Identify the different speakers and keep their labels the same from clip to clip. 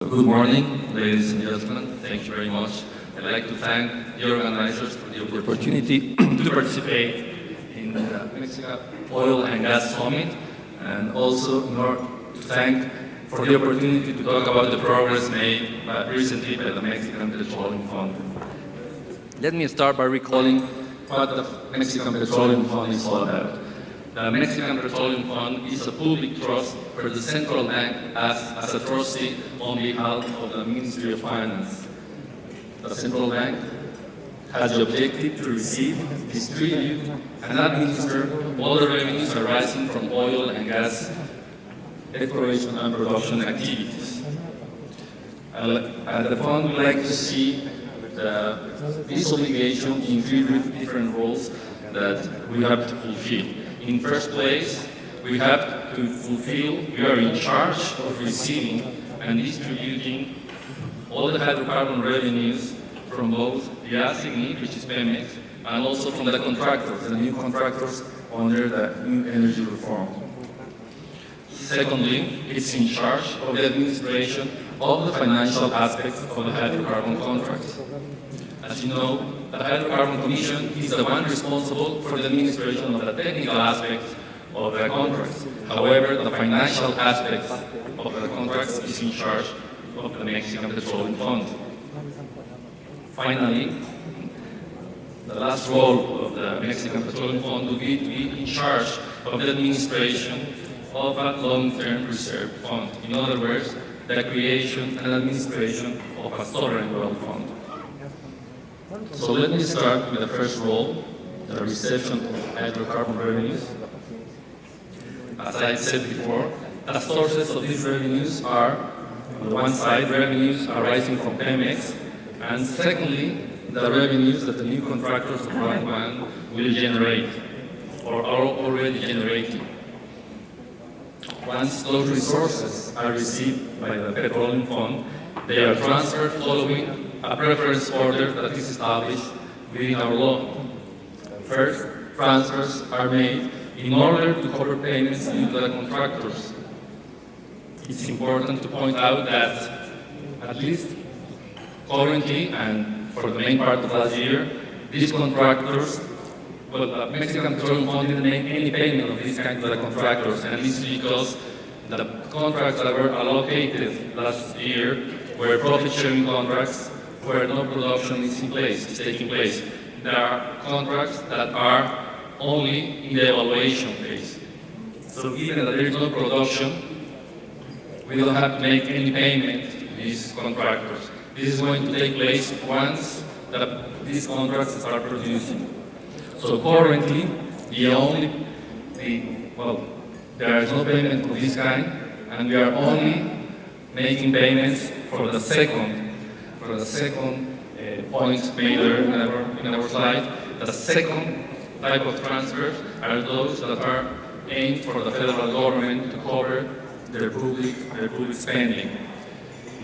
Speaker 1: Good morning, ladies and gentlemen. Thank you very much. I'd like to thank the organizers for the opportunity to participate in the Mexican Oil and Gas Summit, and also in order to thank for the opportunity to talk about the progress made recently by the Mexican Petroleum Fund. Let me start by recalling what the Mexican Petroleum Fund is all about. The Mexican Petroleum Fund is a public trust where the central bank acts as a trustee on behalf of the Ministry of Finance. The central bank has the objective to receive, distribute, and administer all the revenues arising from oil and gas exploration and production activities. At the fund, we like to see this obligation in three different roles that we have to fulfill. In first place, we have to fulfill, we are in charge of receiving and distributing all the hydrocarbon revenues from both the assignee, which is Pemex, and also from the contractors, the new contractors under the new energy reform. Secondly, it's in charge of the administration of the financial aspects of the hydrocarbon contracts. As you know, the Hydrocarbon Commission is the one responsible for the administration of the technical aspects of the contracts. However, the financial aspects of the contracts is in charge of the Mexican Petroleum Fund. Finally, the last role of the Mexican Petroleum Fund would be to be in charge of the administration of a long-term reserve fund. In other words, the creation and administration of a sovereign wealth fund. So let me start with the first role, the reception of hydrocarbon revenues. As I said before, the sources of these revenues are, on the one side, revenues arising from Pemex, and secondly, the revenues that the new contractors of Round 1 will generate, or are already generating. Once those resources are received by the Petroleum Fund, they are transferred following a preference order that is established within our law. First, transfers are made in order to cover payments due to the contractors. It's important to point out that, at least currently and for the main part of last year, these contractors, the Mexican Petroleum Fund didn't make any payment of this kind to the contractors, and this is because the contracts that were allocated last year were profit-sharing contracts where no production is taking place. There are contracts that are only in the evaluation phase. So given that there is no production, we don't have to make any payment to these contractors. This is going to take place once these contracts start producing. So currently, there is no payment of this kind, and we are only making payments for the second point made there in our slide. The second type of transfers are those that are aimed for the federal government to cover their public spending.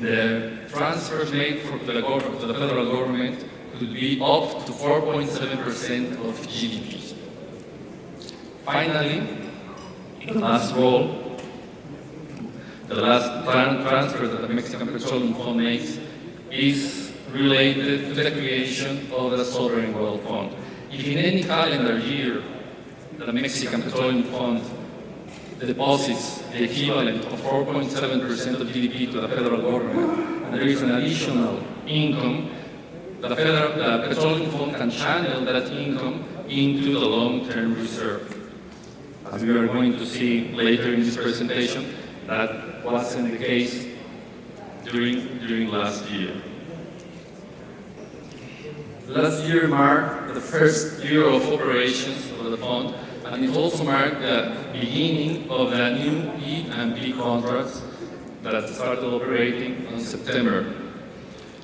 Speaker 1: The transfers made to the federal government could be up to 4.7% of GDP. Finally, the last role, the last transfer that the Mexican Petroleum Fund makes is related to the creation of the sovereign wealth fund. If in any calendar year the Mexican Petroleum Fund deposits the equivalent of 4.7% of GDP to the federal government, and there is an additional income, the Petroleum Fund can channel that income into the long-term reserve. As we are going to see later in this presentation, that wasn't the case during last year. Last year marked the first year of operations of the fund, and it also marked the beginning of the new E and P contracts that started operating in September.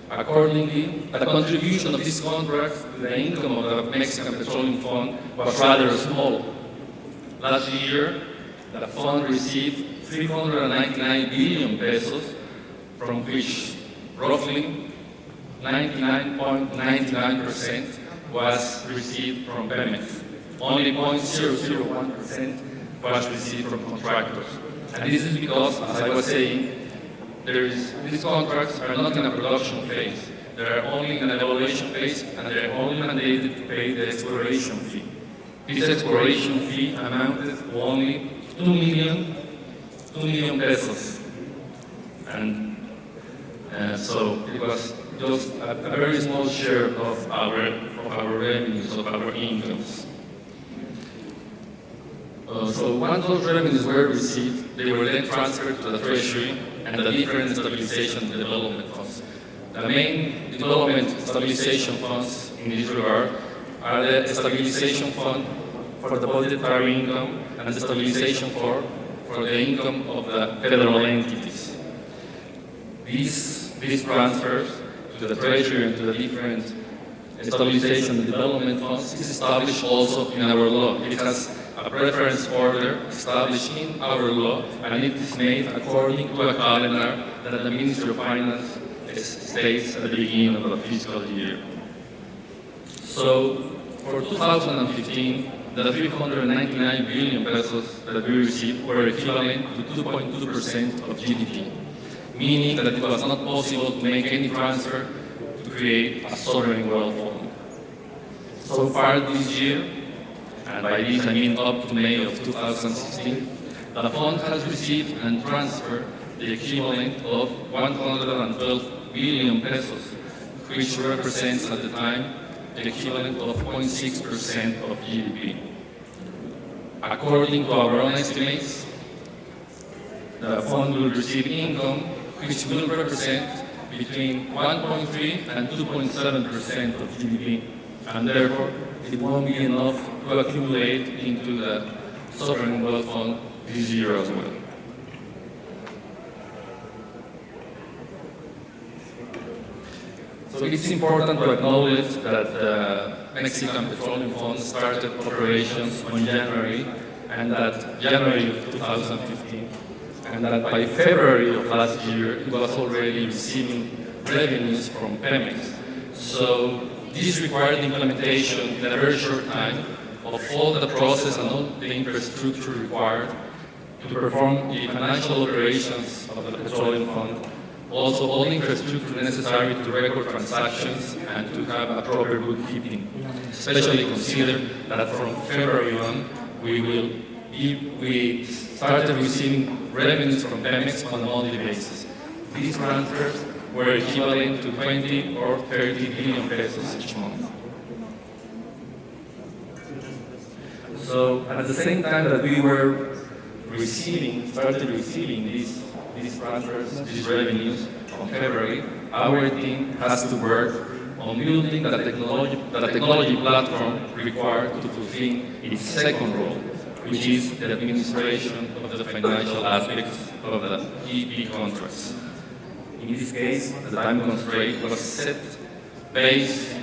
Speaker 1: Accordingly, the contribution of these contracts to the income of the Mexican Petroleum Fund was rather small. Last year, the fund received 399 billion pesos, from which roughly 99.99% was received from Pemex. Only 0.001% was received from contractors. And this is because, as I was saying, these contracts are not in a production phase. They are only in an evaluation phase, and they are only mandated to pay the exploration fee. This exploration fee amounted to only 2 million pesos. And so it was just a very small share of our revenues, of our incomes. So once those revenues were received, they were then transferred to the Treasury and the different stabilization and development funds. The main development stabilization funds in this regard are the stabilization fund for the budgetary income and the stabilization for the income of the federal entities. These transfers to the Treasury and to the different stabilization and development funds is established also in our law. It has a preference order established in our law, and it is made according to a calendar that the Ministry of Finance states at the beginning of the fiscal year. So, for 2015, the 399 billion pesos that we received were equivalent to 2.2% of GDP, meaning that it was not possible to make any transfer to create a sovereign wealth fund. So far this year, and by this I mean up to May of 2016, the fund has received and transferred the equivalent of 112 billion pesos, which represents at the time the equivalent of 0.6% of GDP. According to our own estimates, the fund will receive income which will represent between 1.3 and 2.7% of GDP, and therefore it won't be enough to accumulate into the sovereign wealth fund this year as well. So it's important to acknowledge that the Mexican Petroleum Fund started operations on January, and that January of 2015, and that by February of last year, it was already receiving revenues from Pemex. So this required implementation in a very short time of all the process and all the infrastructure required to perform the financial operations of the Petroleum Fund, also all the infrastructure necessary to record transactions and to have a proper bookkeeping, especially consider that from February on, we started receiving revenues from Pemex on a monthly basis. These transfers were equivalent to 20 or 30 billion pesos each month. So at the same time that we were started receiving these transfers, these revenues on February, our team has to work on building the technology platform required to fulfill its second role, which is the administration of the financial aspects of the EP contracts. In this case, the time constraint was set based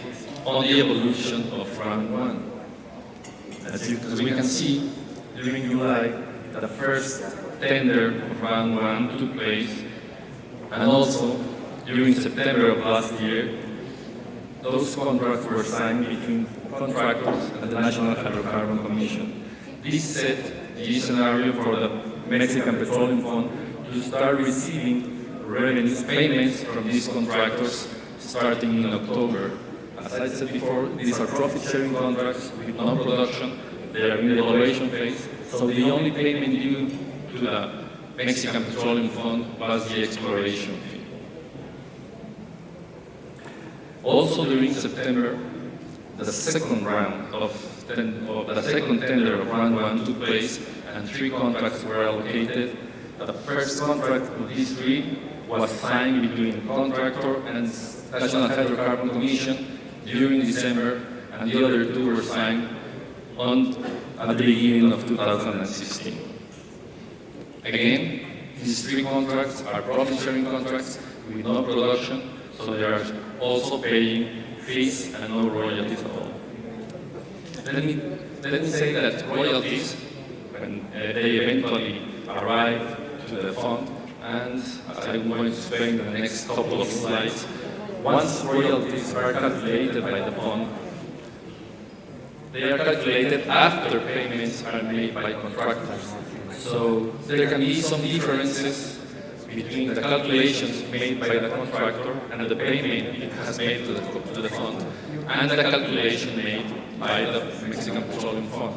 Speaker 1: on the evolution of round one. As we can see, during July, the first tender of round one took place, and also during September of last year, those contracts were signed between contractors and the National Hydrocarbon Commission. This set the scenario for the Mexican Petroleum Fund to start receiving revenues payments from these contractors starting in October. As I said before, these are profit-sharing contracts with no production. They are in the evaluation phase, so the only payment due to the Mexican Petroleum Fund was the exploration fee. Also during September, the second round of the second tender of round one took place, and 3 contracts were allocated. The first contract of these 3 was signed between contractor and National Hydrocarbon Commission during December, and the other 2 were signed at the beginning of 2016. Again, these 3 contracts are profit-sharing contracts with no production, so they are also paying fees and no royalties at all. Let me say that royalties, when they eventually arrive to the fund, and as I'm going to explain in the next couple of slides, once royalties are calculated by the fund, they are calculated after payments are made by contractors. So there can be some differences between the calculations made by the contractor and the payment it has made to the fund, and the calculation made by the Mexican Petroleum Fund.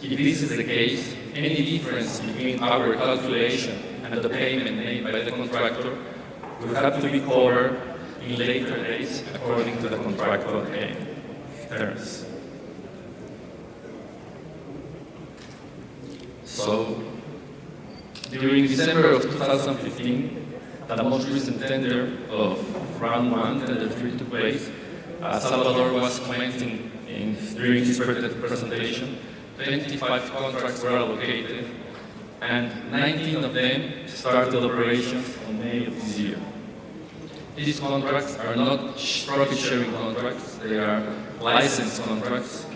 Speaker 1: If this is the case, any difference between our calculation and the payment made by the contractor will have to be covered in later dates according to the contractual terms. So, during December of 2015, the most recent tender of round 1, tender 3 took place. Salvador was commenting during his presentation. 25 contracts were allocated, and 19 of them started operations in May of this year. These contracts are not profit-sharing contracts, they are license contracts,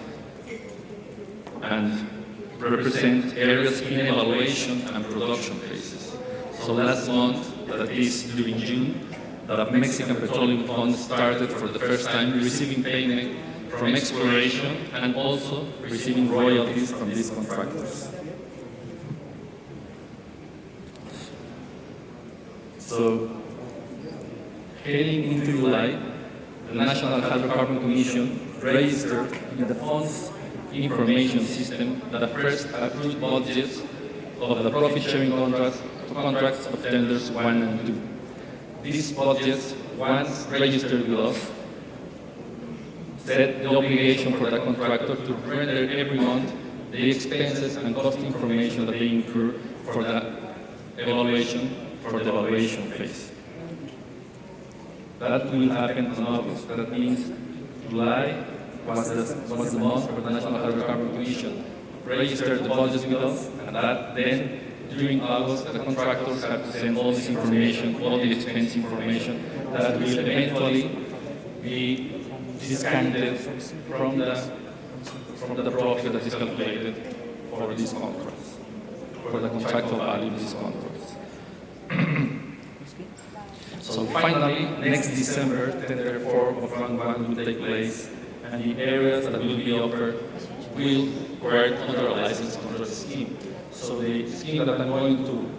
Speaker 1: and represent areas in evaluation and production phases. So last month, that is during June, the Mexican Petroleum Fund started for the first time receiving payment from exploration and also receiving royalties from these contractors. So, heading into July, the National Hydrocarbon Commission registered in the fund's information system the first approved budgets of the profit-sharing contracts of tenders 1 and 2. These budgets, once registered with us, set the obligation for the contractor to render every month the expenses and cost information that they incur for the evaluation phase. That will happen in August. That means July was the month for the National Hydrocarbon Commission registered the budgets with us, and that then during August the contractors have to send all this information, all the expense information that will eventually be discounted from the profit that is calculated for these contracts, for the contractual value of these contracts. So finally, next December, tender 4 of round 1 will take place, and the areas that will be offered will work under a license contract scheme. So the scheme that I'm going to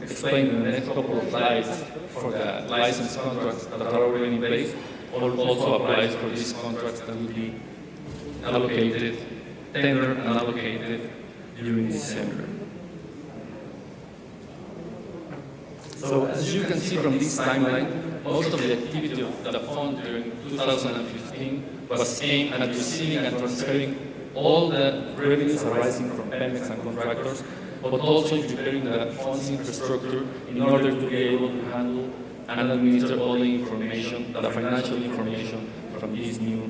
Speaker 1: explain in the next couple of slides for the license contracts that are already in place also applies for these contracts that will be allocated, tendered and allocated during December. So as you can see from this timeline, most of the activity of the fund during 2015 was aimed at receiving and transferring all the revenues arising from Pemex and contractors, but also preparing the fund's infrastructure in order to be able to handle and administer all the information, the financial information from these new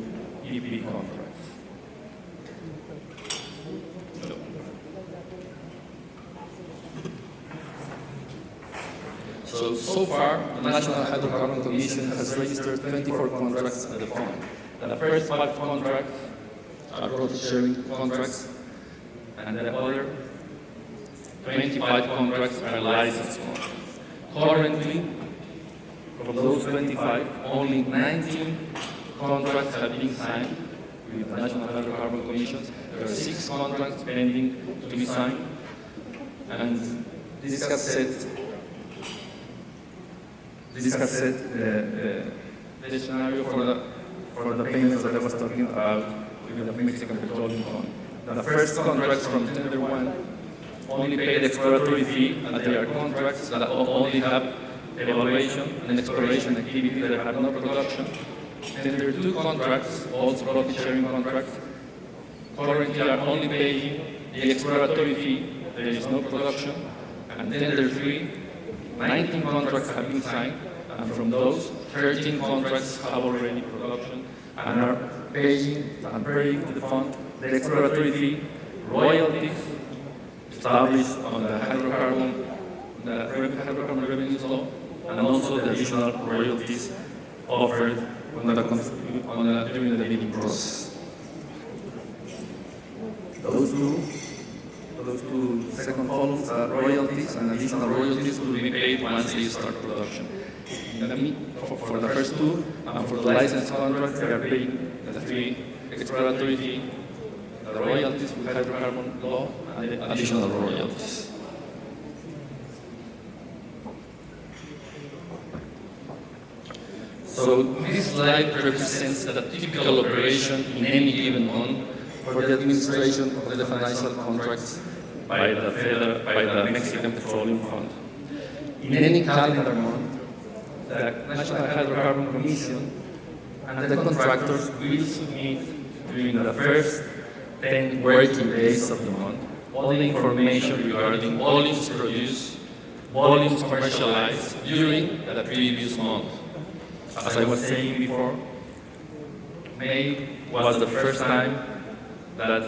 Speaker 1: EP contracts. So far, the National Hydrocarbon Commission has registered 24 contracts at the fund. The first 5 contracts are profit-sharing contracts, and the other 25 contracts are license contracts. Currently, from those 25, only 19 contracts have been signed with the National Hydrocarbon Commission. There are 6 contracts pending to be signed, and this has set the scenario for the payments that I was talking about with the Mexican Petroleum Fund. The first contracts from tender 1 only pay the exploratory fee, and they are contracts that only have evaluation and exploration activity that have no production. Tender 2 contracts, also profit-sharing contracts, currently are only paying the exploratory fee, there is no production. And tender 3, 19 contracts have been signed, and from those, 13 contracts have already production and are paying to the fund the exploratory fee, royalties established on the hydrocarbon revenues law, and also the additional royalties offered during the bidding process. Those two second columns are royalties, and additional royalties will be paid once they start production. For the first 2, and for the license contracts, they are paying the 3 exploratory fee, the royalties with hydrocarbon law, and the additional royalties. So this slide represents a typical operation in any given month for the administration of the financial contracts by the Mexican Petroleum Fund. In any calendar month, the National Hydrocarbon Commission and the contractors will submit during the first 10 working days of the month all the information regarding volumes produced, volumes commercialized during the previous month. As I was saying before, May was the first time that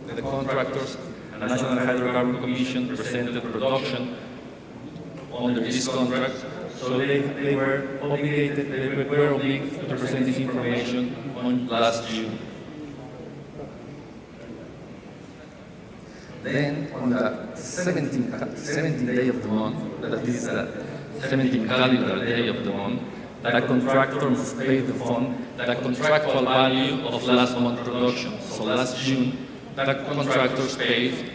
Speaker 1: the contractors and the National Hydrocarbon Commission presented production under this contract, so they were obliged to present this information on last June. Then, on the 17th day of the month, that is the 17th calendar day of the month, the contractor must pay the fund the contractual value of last month's production. So last June, the contractors paid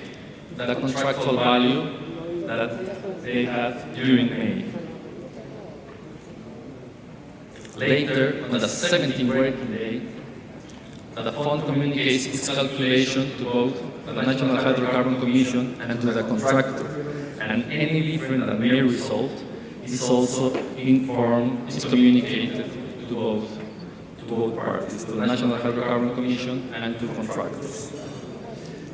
Speaker 1: the contractual value that they had during May. Later, on the 17th working day, the fund communicates its calculation to both the National Hydrocarbon Commission and to the contractor, and any difference that may result is also informed, is communicated to both parties, to the National Hydrocarbon Commission and to contractors.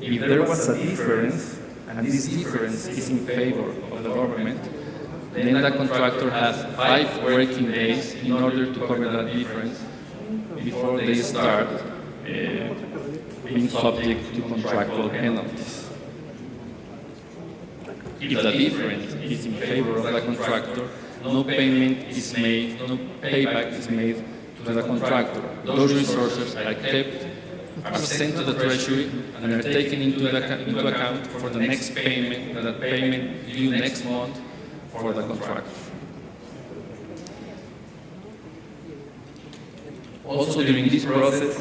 Speaker 1: If there was a difference, and this difference is in favor of the government, then the contractor has 5 working days in order to cover that difference before they start being subject to contractual penalties. If the difference is in favor of the contractor, no payment is made, no payback is made to the contractor. Those resources are kept, are sent to the Treasury, and are taken into account for the next payment, and that payment due next month for the contractor. Also, during this process,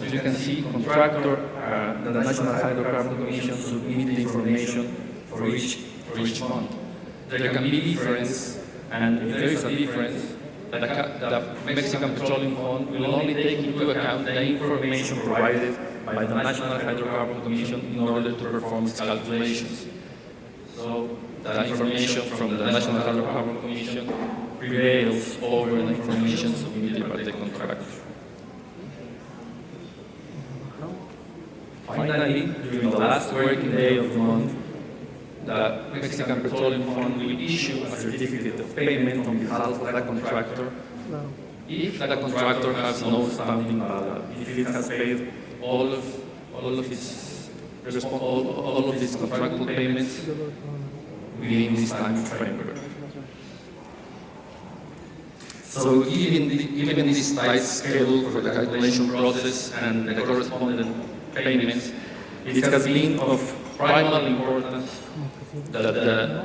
Speaker 1: as you can see, contractor, the National Hydrocarbon Commission submit the information for each month. There can be difference, and if there is a difference, the Mexican Petroleum Fund will only take into account the information provided by the National Hydrocarbon Commission in order to perform its calculations. So the information from the National Hydrocarbon Commission prevails over the information submitted by the contractor. Finally, during the last working day of the month, the Mexican Petroleum Fund will issue a certificate of payment on behalf of the contractor if the contractor has no standing balance, if it has paid all of its contractual payments within this time framework. So given this tight schedule for the calculation process and the corresponding payments, it has been of primary importance that the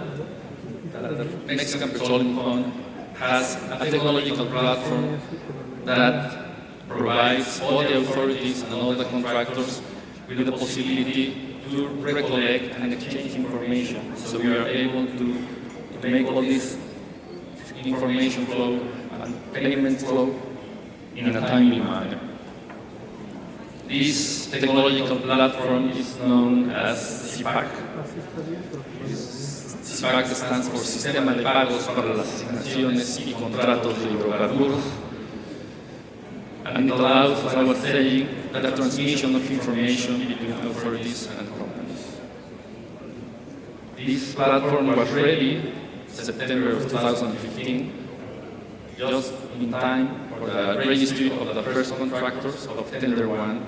Speaker 1: Mexican Petroleum Fund has a technological platform that provides all the authorities and all the contractors with the possibility to recollect and exchange information. So we are able to make all this information flow and payment flow in a timely manner. This technological platform is known as SIPAC. SIPAC stands for Sistema de Pagos para las Asignaciones y Contratos de Hidrocarburos, and it allows, as I was saying, the transmission of information between authorities and companies. This platform was ready September of 2015, just in time for the registry of the first contractors of Tender 1,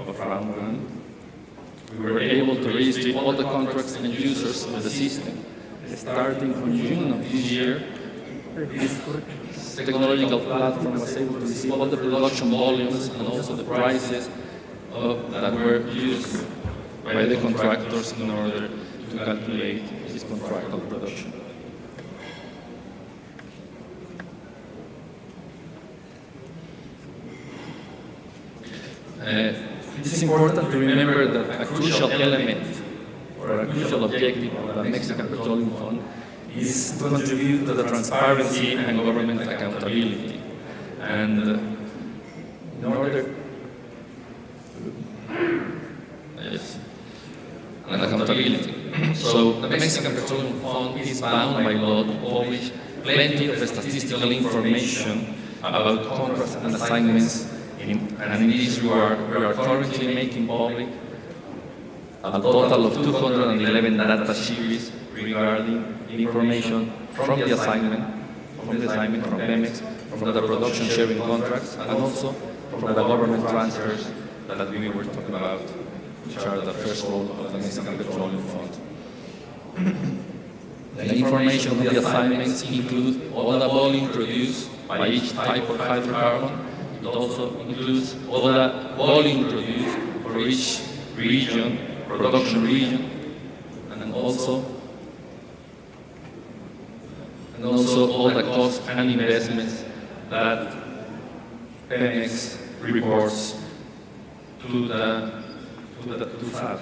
Speaker 1: of Round 1. We were able to register all the contracts and users of the system. Starting from June of this year, this technological platform was able to receive all the production volumes and also the prices that were used by the contractors in order to calculate this contractual production. It is important to remember that a crucial element or a crucial objective of the Mexican Petroleum Fund is to contribute to the transparency and government accountability. And in order, yes, and accountability. So the Mexican Petroleum Fund is bound by law to publish plenty of statistical information about contracts and assignments, and in this we are currently making public a total of 211 data series regarding information from the assignment, from Pemex, from the production sharing contracts, and also from the government transfers that we were talking about, which are the first role of the Mexican Petroleum Fund. The information of the assignments include all the volume produced by each type of hydrocarbon. It also includes all the volume produced for each region, production region, and also all the costs and investments that Pemex reports to FAT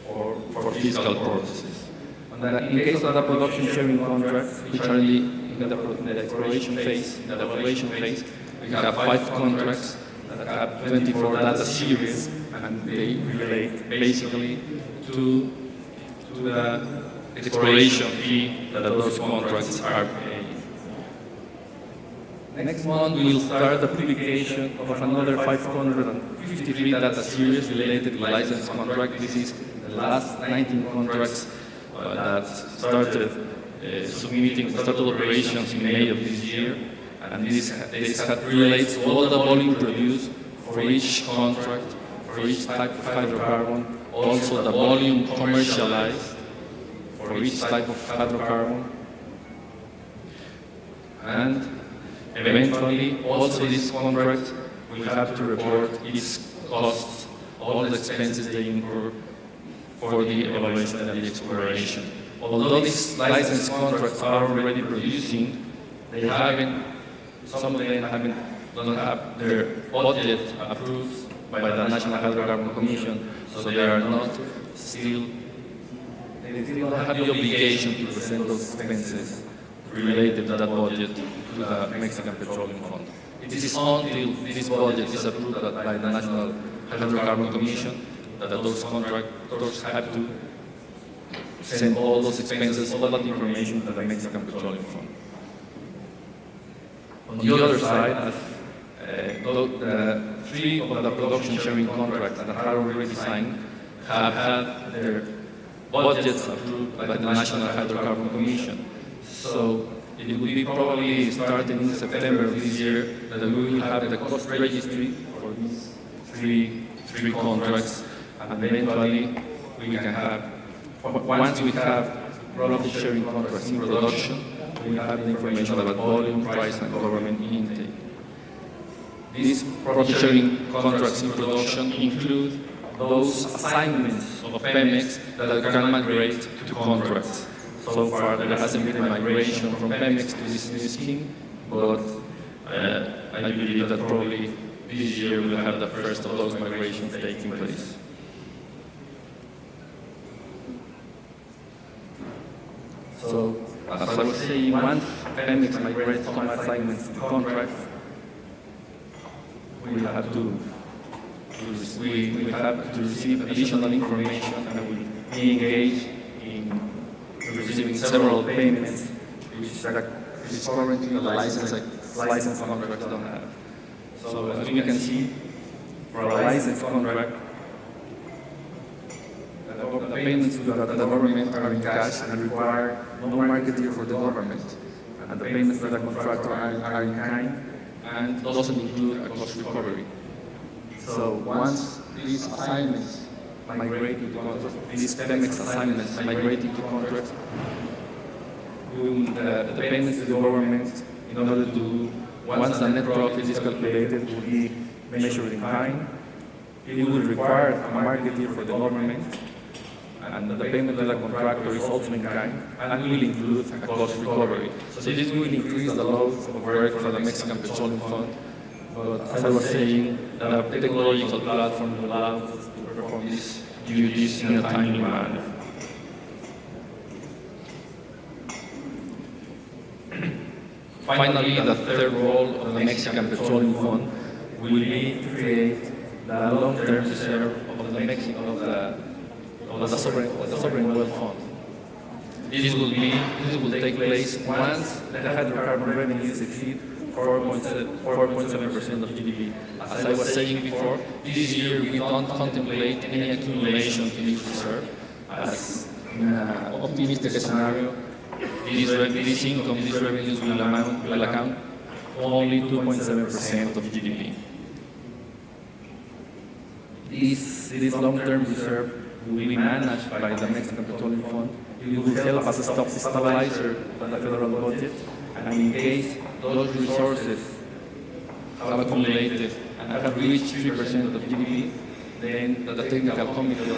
Speaker 1: for fiscal purposes. In the case of the production sharing contracts, which are in the exploration phase, in the evaluation phase, we have 5 contracts that have 24 data series, and they relate basically to the exploration fee that those contracts are paying. Next month, we will start the publication of another 553 data series related to license contract. This is the last 19 contracts that started operations in May of this year, and this relates to all the volume produced for each contract, for each type of hydrocarbon, also the volume commercialized for each type of hydrocarbon, and eventually also this contract will have to report its costs, all the expenses they incur for the evaluation and the exploration. Although these license contracts are already producing, some of them don't have their budget approved by the National Hydrocarbon Commission, so they still don't have the obligation to present those expenses related to that budget to the Mexican Petroleum Fund. It is until this budget is approved by the National Hydrocarbon Commission that those contractors have to send all those expenses, all that information to the Mexican Petroleum Fund. On the other side, the 3 of the production sharing contracts that are already signed have had their budgets approved by the National Hydrocarbon Commission. So it will be probably starting in September of this year that we will have the cost registry for these three contracts, and eventually we can have, once we have profit sharing contracts in production, we have the information about volume, price, and government intake. These profit sharing contracts in production include those assignments of Pemex that can migrate to contracts. So far, there hasn't been a migration from Pemex to this new scheme, but I believe that probably this year we'll have the first of those migrations taking place. So, as I was saying, once Pemex migrates some assignments to contracts, we will have to receive additional information, and we will be engaged in receiving several payments, which is currently the license contracts don't have. So as we can see, for a license contract, the payments to the government are in cash and require no marketing for the government, and the payments to the contractor are in kind and doesn't include a cost recovery. So once these assignments migrate into contracts, these Pemex assignments migrate into contracts, the payments to the government, in order to, once the net profit is calculated, will be measured in kind. It will require a marketing for the government, and the payment to the contractor is also in kind, and will include a cost recovery. So this will increase the load of work for the Mexican Petroleum Fund. But as I was saying, the technological platform will allow us to perform these duties in a timely manner. Finally, the third role of the Mexican Petroleum Fund will be to create the long-term reserve of the sovereign wealth fund. This will take place once the hydrocarbon revenues exceed 4.7% of GDP. As I was saying before, this year we don't contemplate any accumulation to this reserve. As in an optimistic scenario, this income, these revenues will account only 2.7% of GDP. This long-term reserve will be managed by the Mexican Petroleum Fund. It will help as a stabilizer for the federal budget, and in case those resources have accumulated and have reached 3% of GDP, then the technical committee of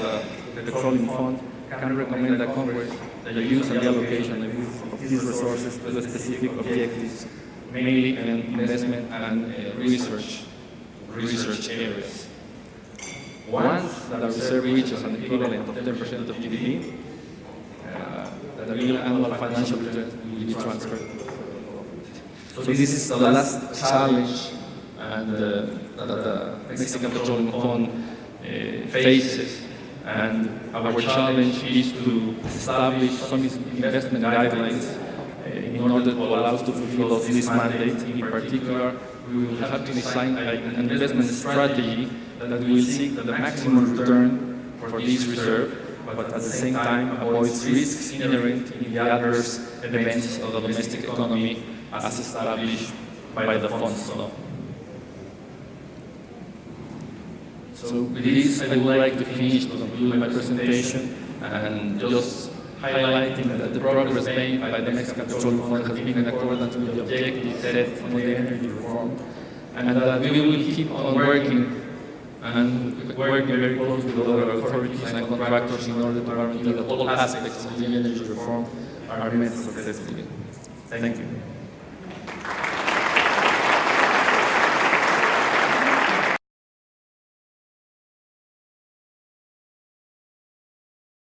Speaker 1: the Petroleum Fund can recommend the Congress the use and the allocation of these resources to specific objectives, mainly in investment and research areas. Once the reserve reaches an equivalent of 10% of GDP, the real annual financial return will be transferred. So this is the last challenge and that the Mexican Petroleum Fund faces. And our challenge is to establish some investment guidelines in order to allow us to fulfill this mandate. In particular, we will have to design an investment strategy that will seek the maximum return for this reserve, but at the same time avoids risks inherent in the adverse events of the domestic economy as established by the fund's law. So with this, I would like to finish to conclude my presentation and just highlighting that the progress made by the Mexican Petroleum Fund has been in accordance with the objectives set on the energy reform, and that we will keep on working very closely with other authorities and contractors in order to guarantee that all aspects of the energy reform are met successfully. Thank you.